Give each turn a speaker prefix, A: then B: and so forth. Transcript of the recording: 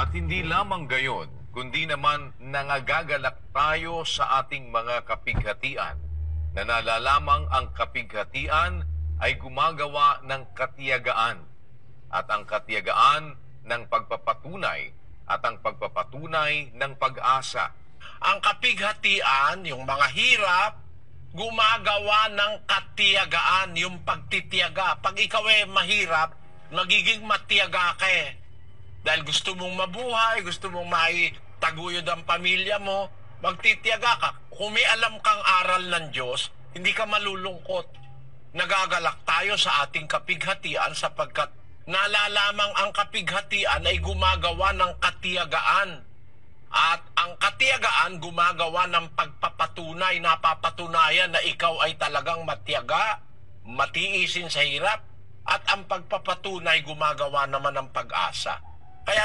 A: At hindi lamang gayon, kundi naman nangagagalak tayo sa ating mga kapighatian na nalalamang ang kapighatian ay gumagawa ng katiyagaan at ang katiyagaan ng pagpapatunay at ang pagpapatunay ng pag-asa.
B: Ang kapighatian, yung mga hirap, gumagawa ng katiyagaan, yung pagtitiyaga. Pag ikaw ay mahirap, magiging matiyaga ka eh. Dahil gusto mong mabuhay, gusto mong maitaguyod ang pamilya mo, magtitiyaga ka. Kung may alam kang aral ng Diyos, hindi ka malulungkot. Nagagalak tayo sa ating kapighatian sapagkat nalalamang ang kapighatian ay gumagawa ng katiyagaan. At ang katiyagaan gumagawa ng pagpapatunay, napapatunayan na ikaw ay talagang matiyaga, matiisin sa hirap. At ang pagpapatunay gumagawa naman ng pag-asa. Kaya